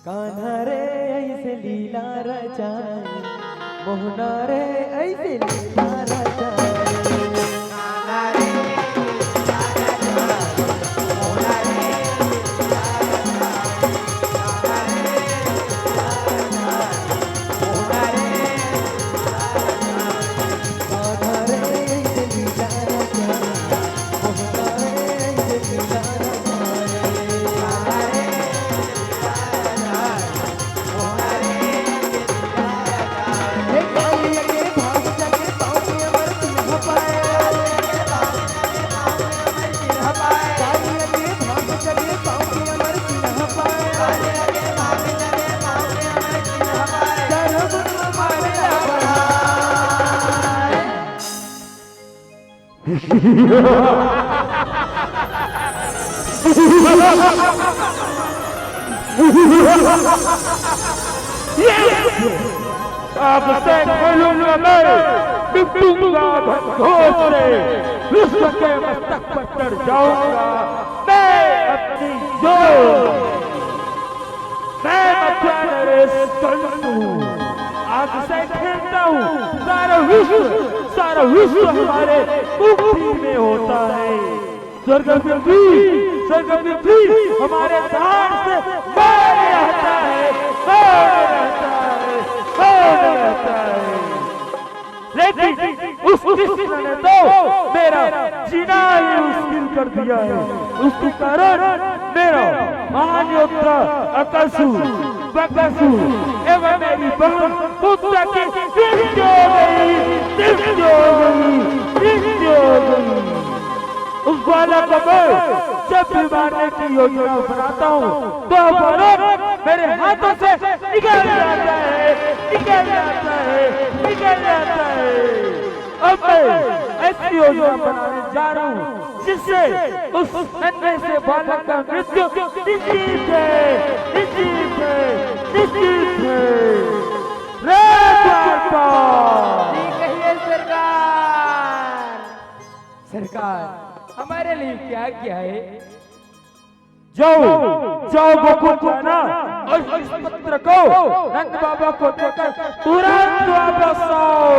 कान्हा रे ऐसे लीला रचाए, मोहना रे ऐसे लीला रचाए। कान्हा रे मोहना रे आपसे खेलूंगा मैं, बिपूंगा घोष से, विश्व के मस्तक पर चढ़ जाऊंगा मैं अपनी जोर। मैं आग से खेलता हूँ, सारा विश्व हमारे मुट्ठी में होता है। स्वर्ग में भी हमारे दान से बाहर रहता है, लेकिन उस कृष्ण ने तो मेरा जीना ही मुश्किल कर दिया है। उसके कारण मेरा महान योद्धा अकलसूर, बकासुर एवं मेरी बहन पुत्र की मृत्यु हो गई। उस बालक को मैं जब भी मारने की योजना बनाता हूँ तो बालक मेरे हाथों से निकल जाता है। अब मैं ऐसी योजना बनाने जा रहा हूँ जिससे उस नन्हे से बालक का मृत्यु निश्चित है। सरकार हमारे लिए क्या क्या है? जाओ गोकुल जाना और इस पत्र को नंद बाबा को देकर तुरंत वापस आओ।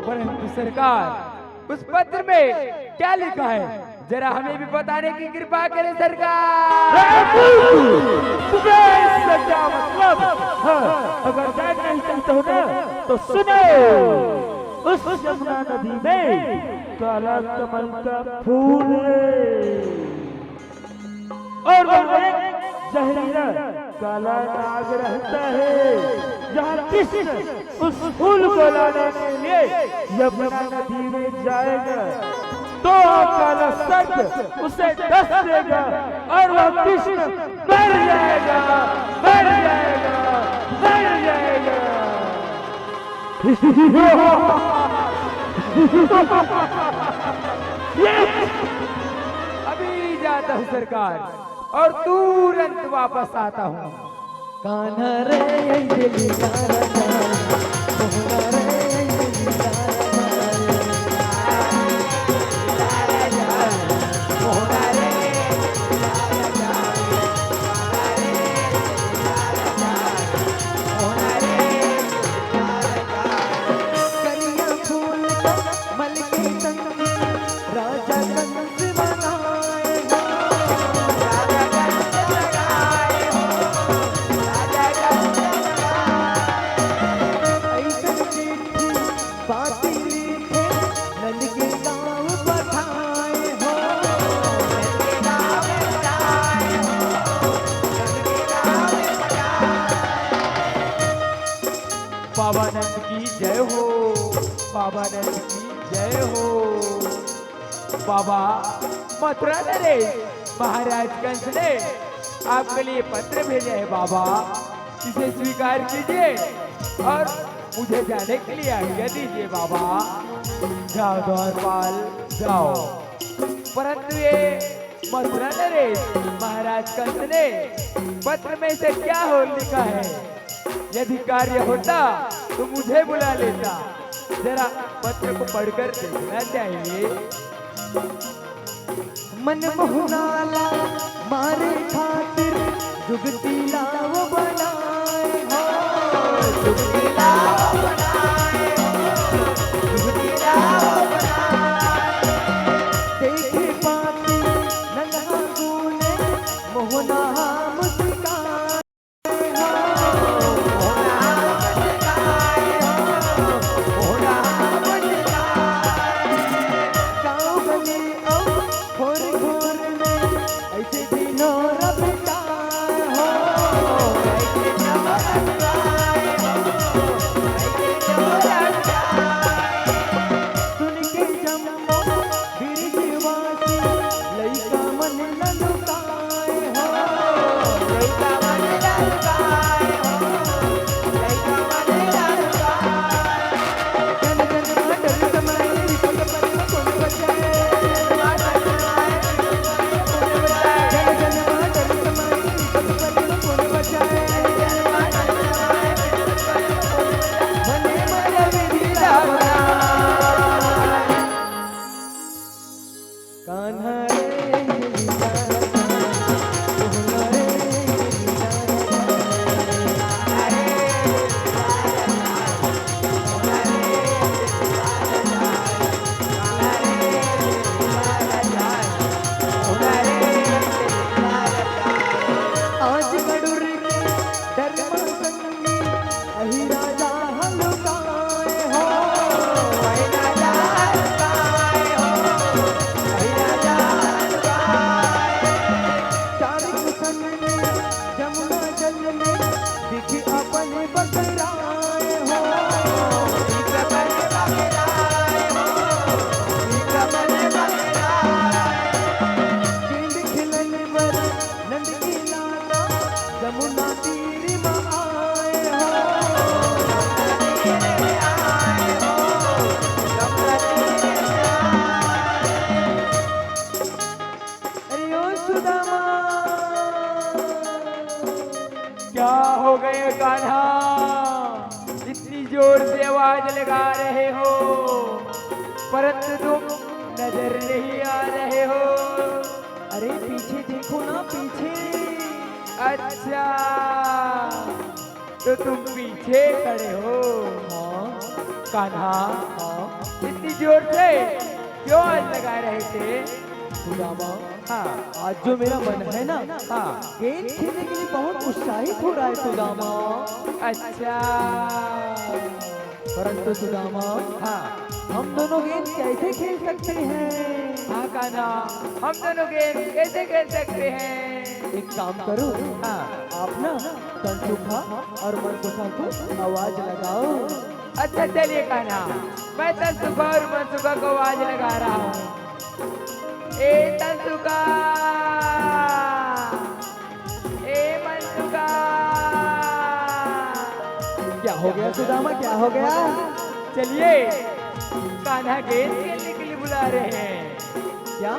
परंतु सरकार उस पत्र में क्या लिखा है, जरा हमें भी बताने की कृपा करें सरकार। तुम्हें क्या मतलब? अगर जान नहीं चाहते हो ना तो सुनो। उस यमुना नदी में काला कमल का फूल है और वहाँ जहरीला काला नाग रहता है। जहाँ कृष्ण उस फूल को लाने के लिए यमुना नदी में जाएगा तो काला सर्प उसे डस देगा और वह कृष्ण मर जाएगा। अभी जाता हूँ सरकार और तुरंत वापस आता हूँ। कान्हा रे ऐसे लीला रचाए, मोहना रे ऐसे लीला रचाए, मोहना रे कलिया फूल का मल के संग राजा कंस बनाए हो, ऐसा चिट्ठी बातें लिखे नंद के गाँव पठाए हो, बाबा नंद की जय हो, बाबा नंद की जय हो। बाबा मथुरा नरेश महाराज कंस ने आपके लिए पत्र भेजा है बाबा, इसे स्वीकार कीजिए और मुझे जाने के लिए आज्ञा दीजिए बाबा। जाओ द्वारपाल जाओ। परंतु ये मथुरा नरेश महाराज कंस ने पत्र में से क्या हो लिखा है? यदि कार्य होता तो मुझे बुला लेता, जरा पत्र को पढ़कर देखना चाहिए। मन मोहनाला मारे खातिर जुगती लाव बनाए हो, जुगती लाव बनाए हो, जुगती लाव बनाए। देखे पाती नन्हा तूने मोहना मुस्काए हो, मोहना मुस्काए हो, मोहना मुस्काए। गाँव गली और खोर खोर में ऐसे दिनों रबता हो, ऐसे दिनों रबता हो, ऐसे दिनों रबता। सुन के जम्मो बिरजवासी लइका मन ललकाए हो, लइका मन ललकाए हो, लइका मन ललकाए। जन जन माटर समाए पग पग कोन बचाए, जन माटर समाए कोन बचाए, जन जन माटर समाए पग पग कोन बचाए, जन माटर समाए पग पग कोन बचाए। मने मन विधि रावणाय। कान्हा रे लीला सोहना रे लीला आज गडुर के धर्म संगी अहि राजा हलकाए हो, अहि राजा हलकाए हो, अहि राजा हलकाए। चार कुसन में जमुना जल में दिख अपने बसराए हो, दिख अपने बसराए हो, दिख अपने बसराए। गेंद खिलन वर नंद की लाला जमुना तीर में आए हो, जमुना तीर में आए हो, जमुना तीर में आए। अरे ओ सुदामा क्या हो गए कान्हा, इतनी जोर से आवाज लगा रहे हो परंतु तुम नजर नहीं आ रहे हो। अरे पीछे देखो ना पीछे। अच्छा, तो तुम पीछे खड़े हो। हाँ कान्हा हाँ इतनी जोर से क्यों आवाज लगा रहे थे? सुदामा, हाँ आज जो मेरा मन है ना, हाँ गेंद खेलने के लिए बहुत उत्साहित हो रहा है सुदामा। अच्छा, परंतु सुदामा, हाँ हम दोनों गेंद कैसे खेल सकते हैं? हाँ कान्हा, हम दोनों गेम कैसे खेल सकते हैं? एक काम करो, हाँ आप ना तनसुखा और मनसुखा को आवाज लगाओ। अच्छा चलिए कान्हा, मैं तनसुखा और मनसुखा को आवाज लगा रहा हूँ। ए तनसुखा, ए मनसुखा। क्या हो गया सुदामा, क्या हो गया? चलिए, कान्हा गेंद खेलने के लिए बुला रहे हैं। क्या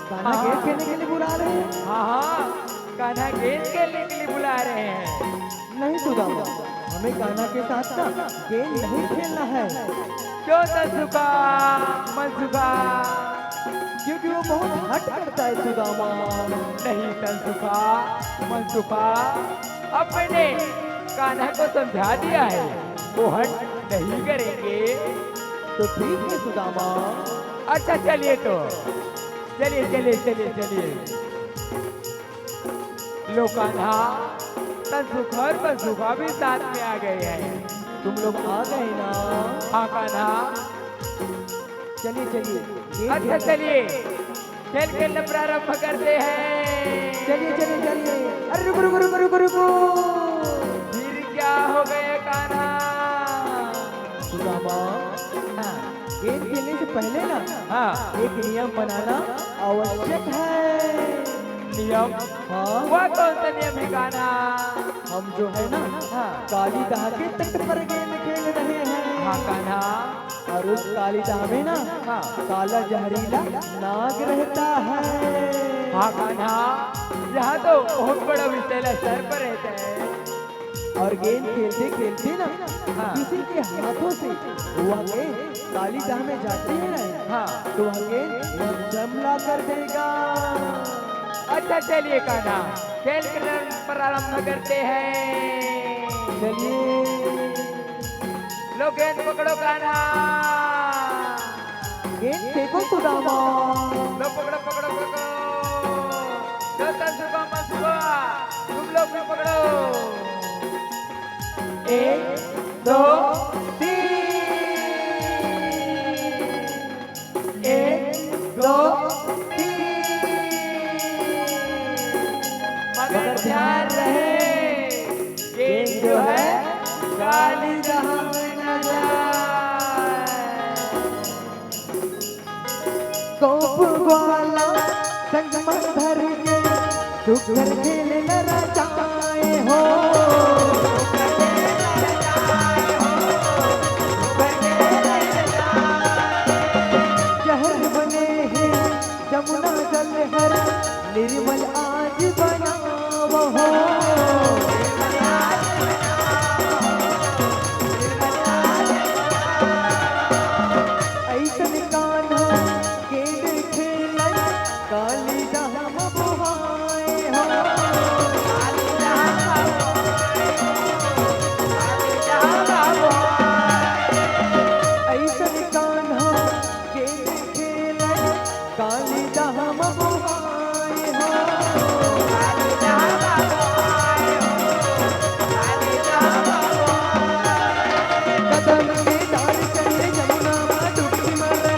कान्हा हाँ। गेंद खेलने के लिए बुला रहे हैं? हाँ हाँ, कान्हा गेंद खेलने के लिए बुला रहे हैं। नहीं सुदामा, हमें कान्हा के साथ ना गेंद नहीं खेलना है, क्यों तनसुखा, मनसुखा? क्योंकि वो बहुत हट करता है सुदामा। नहीं तनसुखा, मनसुखा, अब मैंने कान्हा को समझा दिया है, वो हट नहीं करेंगे। तो ठीक है सुदामा। अच्छा चलिए, तो चलिए चलिए चलिए चलिए। लो कान्हा, तनसुखा और मनसुखा भी साथ में आ गए हैं। तुम लोग आ गए ना? हाँ कान्हा, चलिए चलिए गेंद अच्छा खेलते- चलिए खेल खेलना प्रारंभ करते हैं। चलिए चलिए चलिए। अरे रुको रुको रुको रुको रुको। फिर क्या हो गया कान्हा? सुदामा, हाँ गेंद खेलने से पहले ना हाँ एक नियम बनाना आवश्यक है। नियम, हाँ वह कौन सा नियम है कान्हा? हम जो है ना हाँ काली दाह के तट पर गेम खेल रहे हैं। हाँ कान्हा। और उस काली दाह में ना हाँ काला जहरीला नाग रहता है। हाँ कान्हा, यहाँ तो बहुत बड़ा विषैला सर पर रहता है। और गेंद खेलते खेलते ना हाँ। किसी के हाथों से वह गेंद काली दाह में जाती है ना, हाँ तो वह गेंद वह जमला कर देगा। अच्छा चलिए कान्हा, खेल प्रारंभ करते हैं। चलिए लो गेंद पकड़ो कान्हा। गेंद फेंको सुदामा। लो पकड़ो पकड़ो पकड़ो। लो तंसुका मंसुका, तुम लोग भी पकड़ो। 1 2 3। 1 2 3। मगर ध्यान रहे, गेंद जो है काली दाह में न जाए। कोप ग्वाला संग मन भर के सुकर खेल न रचाए हो। जहर बने हैं जमुना जल हर निर्मल आज बनाओ हो। ऐसन कान्हा गेंद खेलन काली दाह बुहाए हो। ऐसन कान्हा गेंद खेलन काली दाह बुहाए हो। कदम के डाल चढ़े जमुना माँ डुबकी मारे।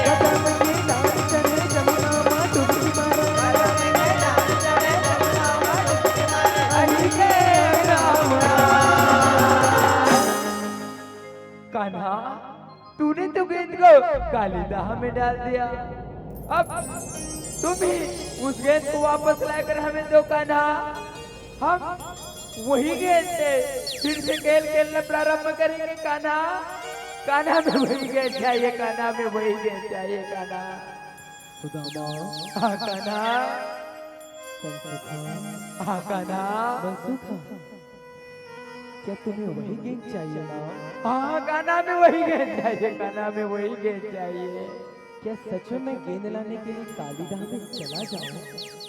कदम के डाल चढ़े जमुना माँ डुबकी मारे। हरि के राम राम। कान्हा, तूने तो गेंद को काली दाह में डाल दिया, अब तुम ही उस गेंद को वापस लाकर हमें दो कान्हा। हम वही गेंद से फिर से खेल खेलना प्रारंभ करेंगे कान्हा। कान्हा में वही गेंद चाहिए, कान्हा में वही गेंद चाहिए कान्हा। सुदामा हाँ कान्हा, कंसुखा हाँ कान्हा। कंसुखा, क्या तुम्हें वही गेंद चाहिए ना? हाँ कान्हा में वही गेंद चाहिए, कान्हा में वही गेंद चाहिए। क्या सच में मैं गेंद लाने के लिए काली दाह में चला जाऊं?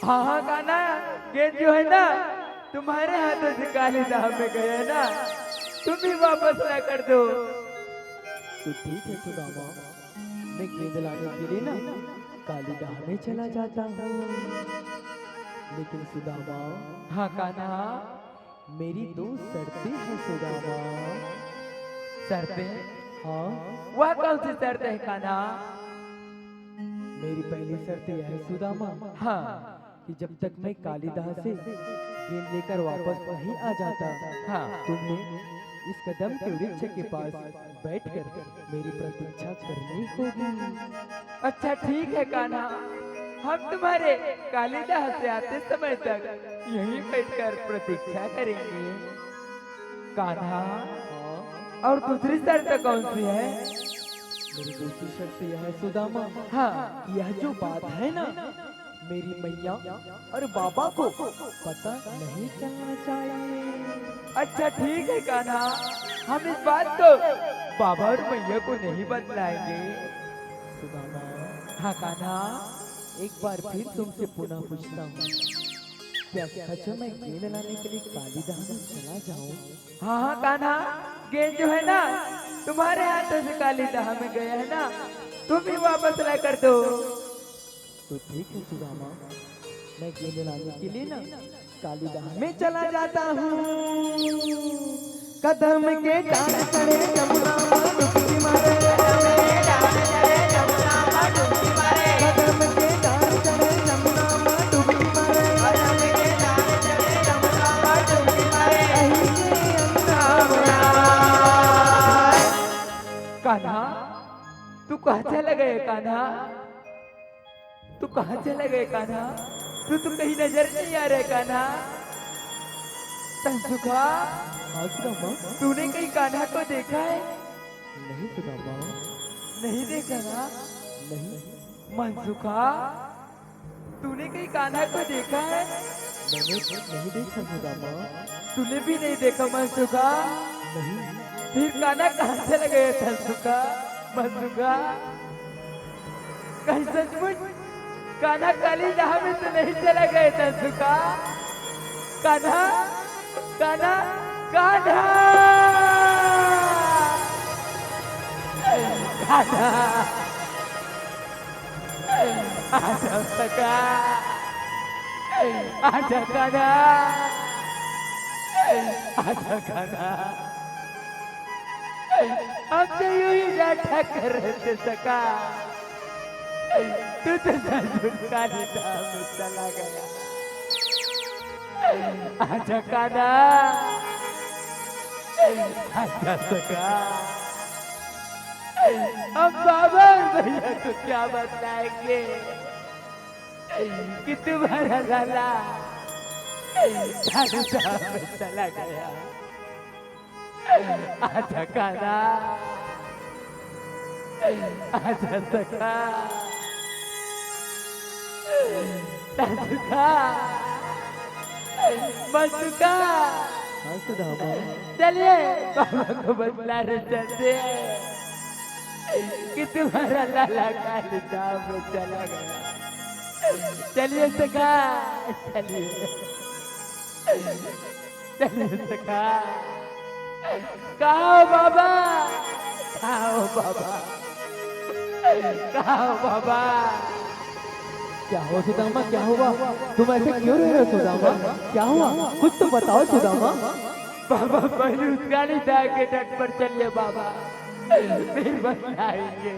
हाँ हाँ कान्हा, गेंद जो है ना तुम्हारे हाथों से काली दाह में गए है ना, तुम ही वापस ला कर दो। तो ठीक है सुदामा, मैं गेंद लाने के लिए ना काली दाह में चला जाता हूँ। लेकिन सुदामा हाँ कान्हा, मेरी 2 शर्तें हैं सुदामा। शर्तें? हाँ, वह कौन सी शर्त है कान्हा? मेरी पहली शर्त यह है सुदामा हाँ कि जब तक मैं काली दाह से गेंद लेकर वापस नहीं आ जाता, हाँ तुम्हें इस कदम के वृक्ष के पास बैठकर मेरी प्रतीक्षा करनी होगी। अच्छा ठीक है कान्हा, हम तुम्हारे काली दाह से आते समय तक यहीं बैठकर प्रतीक्षा करेंगे कान्हा। हाँ, और दूसरी शर्त कौन सी है? मेरी दूसरी शर्त यह है सुदामा, हाँ यह जो बात है ना मेरी मैया और बाबा को पता नहीं चलना चाहिए। अच्छा ठीक है कान्हा, हम इस बात को बाबा और मैया को नहीं बतलाएंगे। सुदामा हाँ कान्हा, एक बार फिर तुमसे पुनः पूछता हूँ, क्या सच में गेंद लाने के लिए काली दाह में चला जाऊं? हाँ हाँ कान्हा, गेंद जो है ना तुम्हारे हाथों से काली दाह में गया है ना, तुम ही वापस ला कर दो। तो ठीक है सुदामा, मैं गेंद लाने के लिए ना काली दाह में चला जाता हूँ। कदम के डाल चढ़े जमुना माँ डुबकी मारे। कदम के डाल चढ़े जमुना माँ डुबकी मारे। अहि के कान्हा, तू कहाँ चला गए कान्हा? तू कहाँ चला गए कान्हा? तू तो कहीं नजर नहीं आ रहा कान्हा। तंसुका, हाँ सुदामा। तूने कहीं कान्हा को देखा है? नहीं सुदामा। नहीं देखा ना? नहीं, मनसुखा, तूने कहीं कान्हा को देखा है? मैंने नहीं देखा सुदामा। तूने भी नहीं देखा मनसुखा? नहीं, फिर कान्हा कहाँ चला गया तंसुका? मनसुखा, कहीं सचमुच कान्हा काली जहां में तो नहीं चला गया तंसुका? कान्हा, कान्हा, कान्हा, कान्हा, आजा सका, आजा कान्हा, आजा कान्हा। अब तो यूं ही बैठा कर रहते सका, तू तो सचमुच काली जहां में चला गया। आजा कान्हा, आजा सका। अब बाबा और भैया को क्या बताएंगे कि तुम्हारा लाला काली जहां में चला गया। आजा कान्हा, आजा सका, तंसुका, मनसुखा, हाँ सुदामा। चलिए बाबा को बतला रहे चलते हैं कि तुम्हारा लाला काली जहां में चला गया। चलिए सखा, चलिए, चलिए सखा। कहाँ हो बाबा? कहाँ हो बाबा? कहाँ हो बाबा? क्या हुआ सुदामा? क्या हुआ? तुम ऐसे क्यों रह रहे हो सुदामा? क्या हुआ? कुछ तो बताओ सुदामा। बाबा पहले उस गाली दा के तट पर चलिए बाबा, फिर बताएंगे।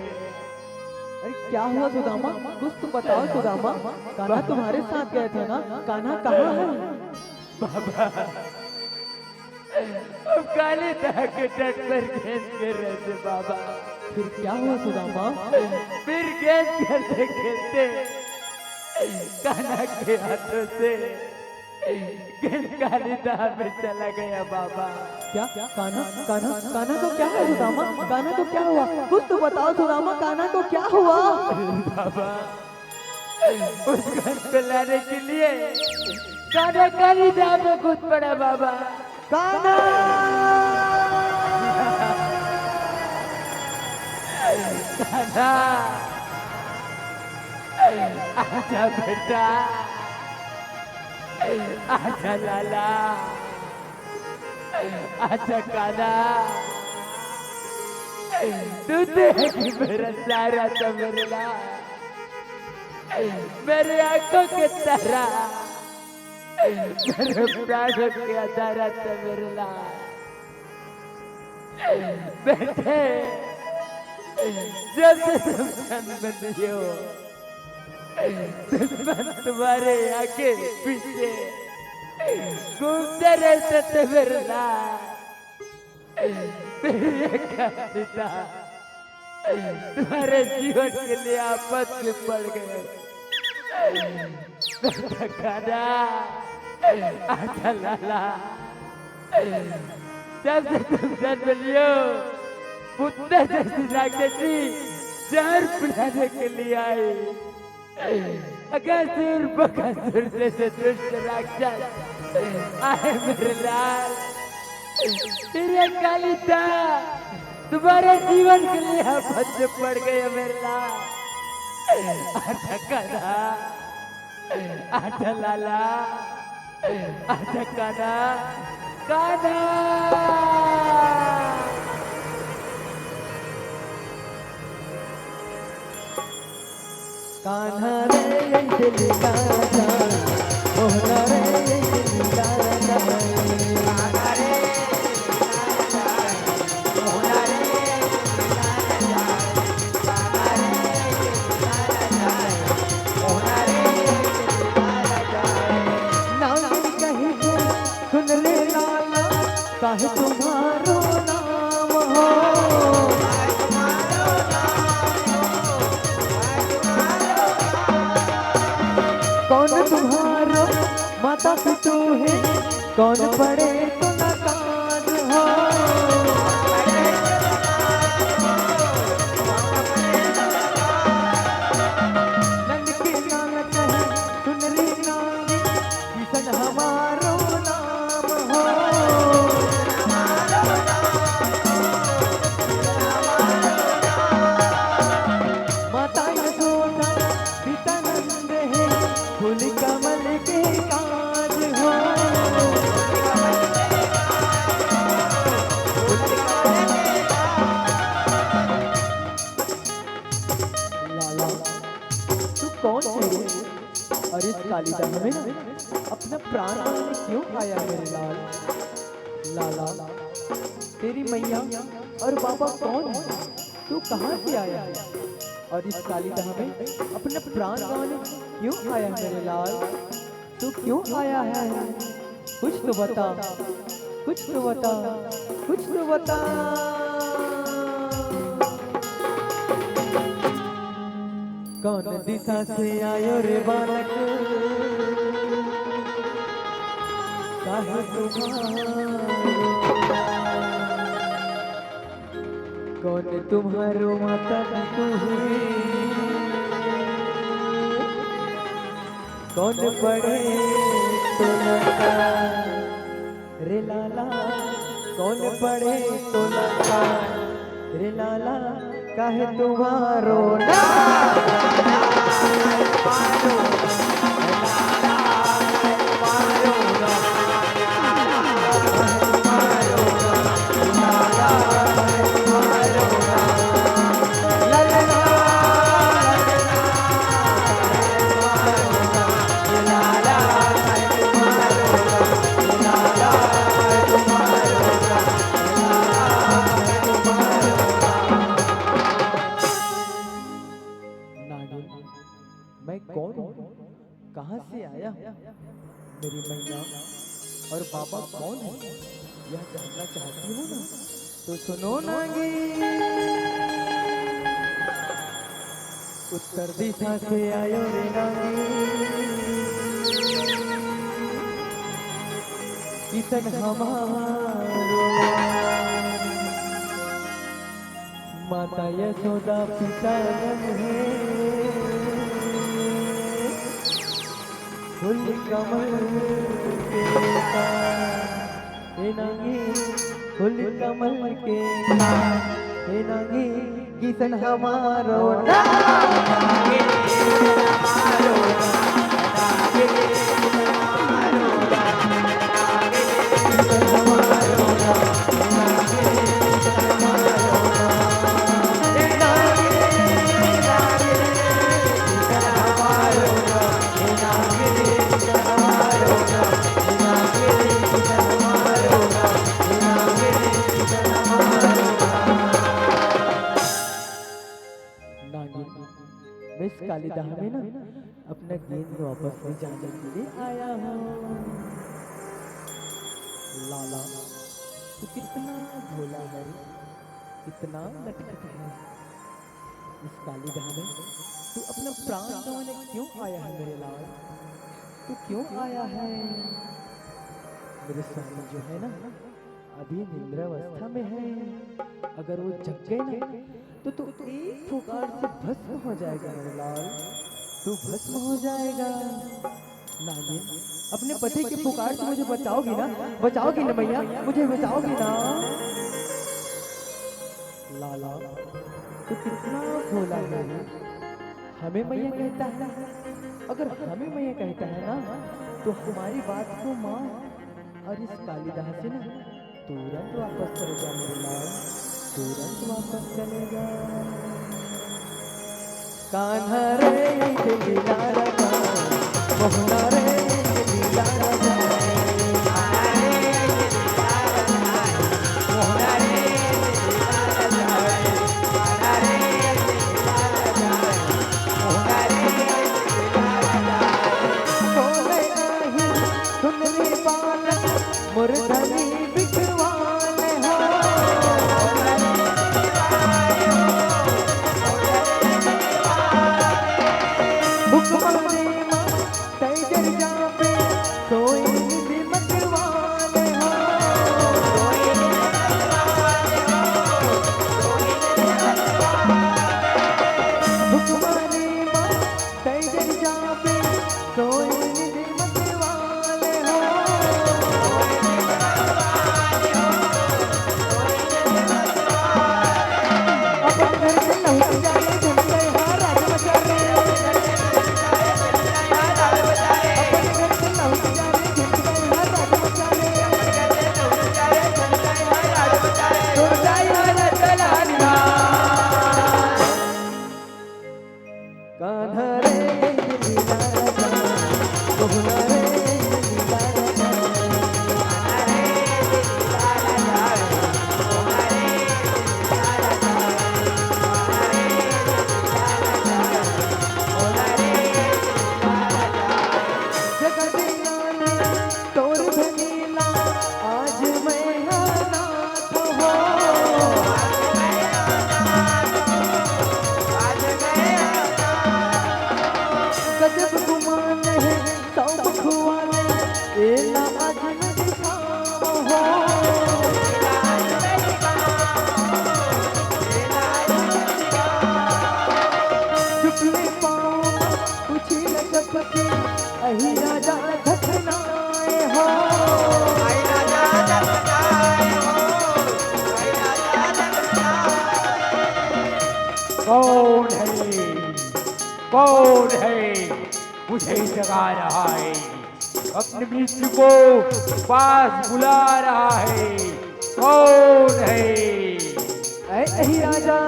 अरे क्या हुआ सुदामा? कुछ तो बताओ सुदामा। कान्हा तुम्हारे साथ गए थे ना? कान्हा कहाँ है? बाबा अब काली दा के तट पर गेंद खेल रहे थे बाबा। फिर क्या हुआ सुदामा? फिर गेंद खेलते खेलते कान्हा के हाथों से गेंद काली दा में चला गया बाबा। क्या? कान्हा, कान्हा, कान्हा को क्या हुआ सुदामा? कान्हा को क्या हुआ? कुछ तो बताओ सुदामा। कान्हा को क्या हुआ? बाबा उस गेंद को लाने के लिए कान्हा काली दा में कूद पड़ा बाबा। कान्हा! कान्हा, आजा बेटा, आजा लाला, आजा कान्हा। तू देख मेरा सारा तबरला मेरे आंखों के तरह, मेरे प्राणों के अधारा तबरला। बेटे जब से तुम जन्म लिए हो, दुश्मन तुम्हारे आगे पीछे घूमते रहते थे बिरला। फिर ये काली दा तुम्हारे जीवन के लिए आपस में पड़ गए। कान्हा, आजा लाला, जब से तुम जन्म लियो पुत्र जैसी राक्षसी जहर पिलाने के लिए आई। अगासुर बकासुर जैसे दुष्ट राक्षस आए मेरे लाल। तेरे काली दा तुम्हारे जीवन के लिए आपस में पड़ गए मेरे लाल। आजा कान्हा, आजा लाला, आजा कान्हा, कान्हा। कान्हा रे दिल का जान, मोहना रे दिल का जान। कान्हा रे मोहना रे कान्हा रे मोहना रे नाम कहीं सुन ले लाला, काहे तुम्हारो नाम हो। कौन तुम्हारो माता पिता है, कौन पढ़े तो नकार हो। नंद के नानक है सुनरी नारी, किसन हमारो नाम हो। माता यशोदा पिता नंद है, फूल कमल के काज हो। लाला तू कौन है रे? और इस कालिदाह में अपना प्राण देने क्यों आया मेरे लाल? लाला तेरी मैया और बाबा कौन है? तू कहाँ से आया है? और इस कालिदाह में अपना प्राण गंवाने क्यों आया है मेरे लाल? तू क्यों आया है? कुछ तो बता, कुछ तो बता, कुछ तो बता। कौन दिशा से आयो रे बालक, काहे कौन तुम्हारो माता पिता है, कौन पढ़े तो लगा रे लाला, कौन पढ़े तो लगा रे लाला, काहे तुम्हारो मैं कौन हूँ, कहाँ से आया हूँ, मेरी मैया और बाबा कौन है, यह जानना चाहती हो ना? तो सुनो नागी। उत्तर दिशा से आयो रे नागी, किसन हमारो माता यशोदा पिता नंद है, फूल कमल के नागी, फूल कमल के नागी, किसन हमारो इस कालिदाह में ना अपना गेंद वापस ले जाने के लिए आया हूँ। लाला तू कितना भोला है, कितना नटखट है। इस कालिदाह में तू अपना प्राण गंवाने क्यों आया है मेरे लाल? तू क्यों आया है? मेरे स्वामी जो है ना अभी निद्रावस्था में है, अगर वो जग गए ना तो तू एक फुकार से भस्म हो जाएगा मेरे लाल, तू भस्म हो जाएगा। नागिन अपने पति के पुकार से मुझे बचाओगी ना? बचाओगी ना मैया? मुझे बचाओगी ना? लाला तू कितना भोला है, हमें मैया कहता है। अगर हमें मैया कहता है ना तो हमारी बात को मान और इस कालिदाह से ना तुरंत वापस चले जा मेरे लाल, तुरंत वापस चलेगा। कान्हा रे लीला राजा, मोहना रे लीला राजा, मोहना रे लीला राजा, मोहना रे लीला राजा, मोहना रे लीला राजा। सोने नाही सुनरी बालक मुरधनी बिकवान हो, कौन है मुझे जगा रहा है, अपने मित्र को पास बुला रहा है, कौन है? ऐ राजा,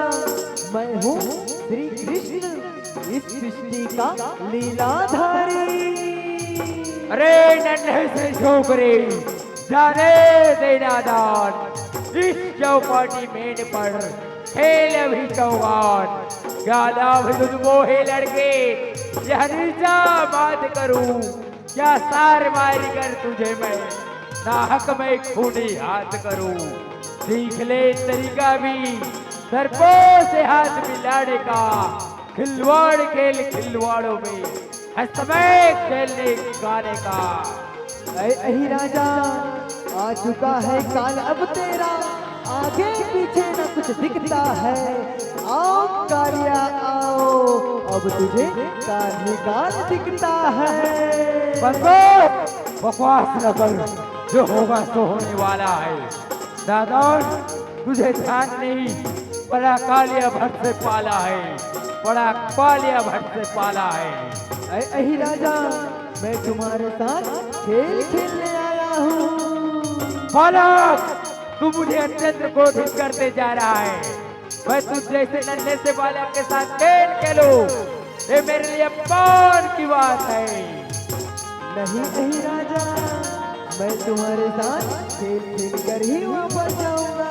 मैं हूँ श्री कृष्ण, इस सृष्टि का लीलाधारी। अरे नन्हे से छोकरे, जाने दे नादान, इस चौपाटी मेन पर खेल अभी चौगान। ज्यादा भी तुझ मोहे लड़के, यह नीचा बात करूं, क्या सार मारी कर तुझे मैं नाहक में खूनी हाथ करूं। सीख ले तरीका भी सर्पों से हाथ मिलाने का, खिलवाड़ खेल खिलवाड़ों में हस्तमय खेलने गाने का। ऐ राजा, आ चुका है काल अब तेरा, आगे पीछे न कुछ दिखता है। आओ कालिया आओ, अब तुझे काल दिखता है। बकवास न कर, जो होगा सो होने वाला है। दादौर तुझे ध्यान नहीं, बड़ा कालिया भट्ट से पाला है, बड़ा कालिया भट्ट से पाला है। ऐ राजा, मैं तुम्हारे साथ खेल खेलने आया हूँ। बालक, तू मुझे अत्यंत क्रोधित करते जा रहा है। मैं तुझ जैसे नन्हे से बालक के साथ खेल खेलूं, ये मेरे लिए अपमान की बात है। नहीं राजा, मैं तुम्हारे साथ खेल खेल कर ही वापस जाऊंगा।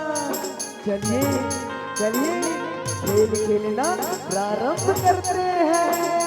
चलिए चलिए, खेल खेलना प्रारंभ करते हैं।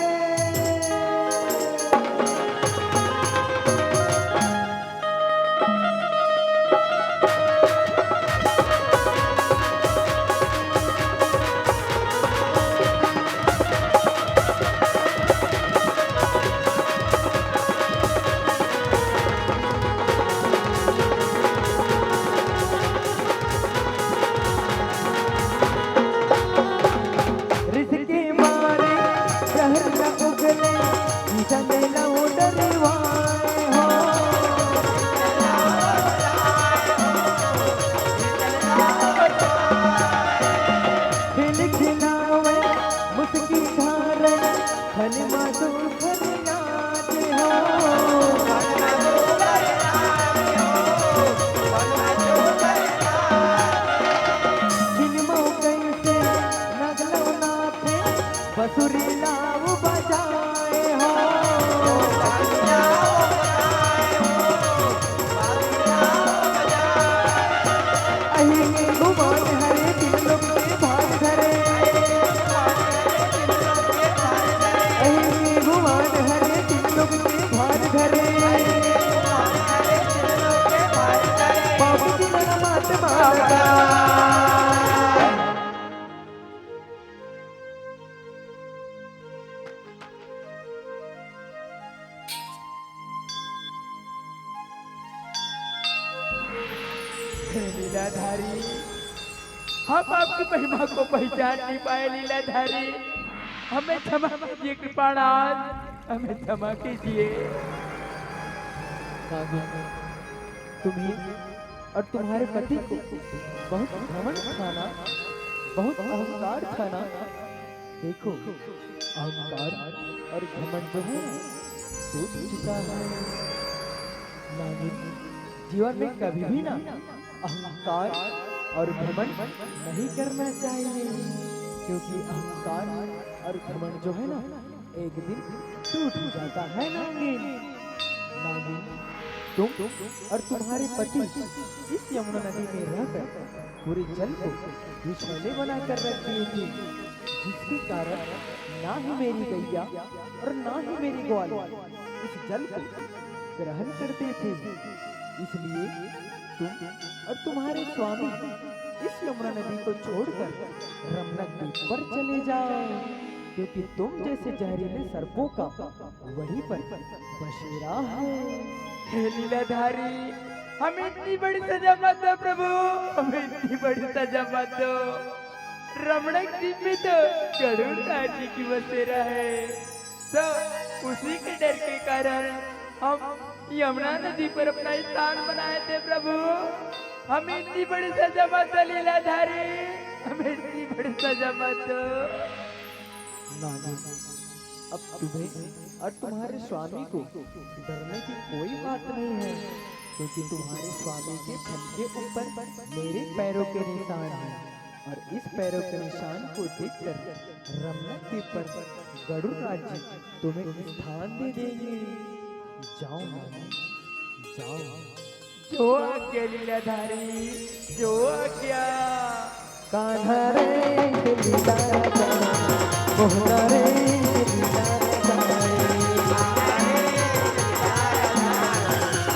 लीलाधारी, हम आपकी महिमा को पहचान नहीं पाए। लीलाधारी, हमें क्षमा कीजिए, कृपानाथ, हमें क्षमा कीजिए। तुम्हें और तुम्हारे पति को बहुत घमंड था ना, बहुत अहंकार था ना। देखो, अहंकार और घमंड जो है टूट चुका है। नागिन, जीवन में कभी भी ना अहंकार और घमंड नहीं करना चाहिए, क्योंकि अहंकार और घमंड जो है ना एक दिन टूट जाता है। नागिन, तुम और तुम्हारे पति इस यमुना नदी में रहकर पूरे जल को विषैले बनाकर रख दिए थे, जिसके कारण ना ही मेरी गैया और ना ही मेरी ग्वालिया इस जल को ग्रहण करते थे। इसलिए तुम और तुम्हारे स्वामी इस यमुना नदी को छोड़कर रमणक द्वीप पर चले जाओ, क्योंकि तुम जैसे जहरीले सर्पों का वहीं पर बसेरा है। हे लीलाधारी, हमें इतनी बड़ी सजा मत दो प्रभु, हमें इतनी बड़ी सजा मत दो। रमणक द्वीप में तो गरुड़दास जी की बसेरा है, तो उसी के डर के कारण हम यमुना नदी पर अपना स्थान बनाए थे प्रभु। हमें इतनी बड़ी सजा मत दो लीलाधारी, हमें इतनी बड़ी सजा मत दो। अब तुम्हें और तुम्हारे स्वामी को डरने की कोई बात नहीं है, क्योंकि तुम्हारे स्वामी के फन के ऊपर मेरे पैरों के निशान हैं, और इस पैरों के निशान को देखकर रमना द्वीप पर गरुड़ राज्य तुम्हें स्थान दे देंगे। जाओ मानो, जाओ। जो आज्ञा लीलाधारी, जो आज्ञा। कान्हा रे लीला रचाए, मोहना रे लीला रचाए,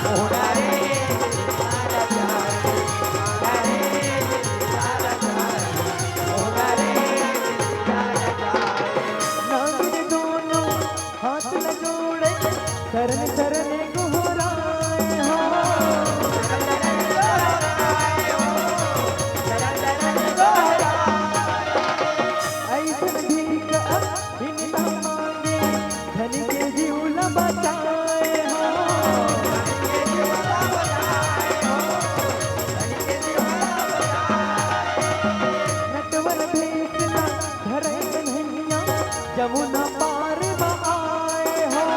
मोहना रे लीला रचाए, मोहना रे लीला रचाए। नांग दोनों हाथ न जोड़े, शरण शरण गुहराए हो। ऐसन भीख अब इन न मांगे, धन के जीव न बचाए हो। नटवर भेष न धरे कन्हैया, जमुना पार न आए हो।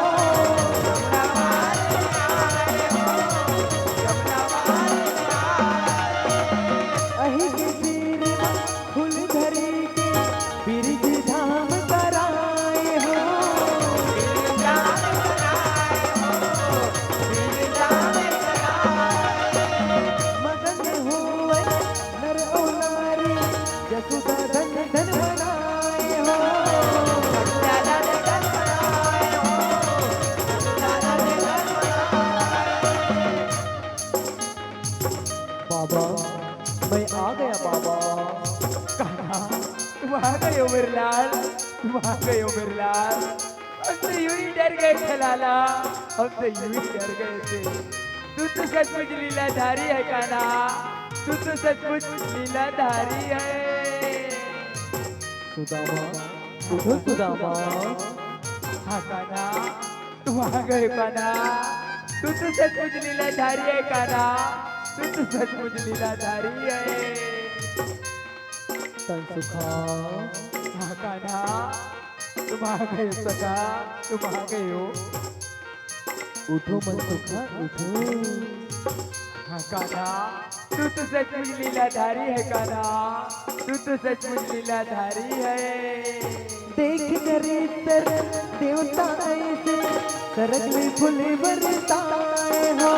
अहि के सिर न फूल धरी के, बिरज धाम कराए हो। मगन होए नर ओ नारी, जसुदा धन धन बनाए हो। बाबा मैं आ गया बाबा। कान्हा, तुम आ गए हो मेरे लाल, तुम आ गए हो मेरे लाल। हम तो यूं ही डर गए थे लाला, हम तो यूं ही डर गए थे। तू तो सचमुच लीलाधारी है कान्हा, तू तो सचमुच लीलाधारी है। सुदामा, उठो सुदामा। हाँ कान्हा, तुम आ गए कान्हा, तू तो सचमुच लीलाधारी है कान्हा, तू तो सचमुच लीलाधारी है। तन सुखा, हाँ कान्हा, तुम आ गए हो सखा, तुम आ गए हो। उठो मन सुखा उठो। हाँ कान्हा, तू तो सचमुच लीलाधारी है कान्हा, तू तो सचमुच लीलाधारी है। देख चरित्र देवता ऐसे, सरग में फूल बरसाए हो।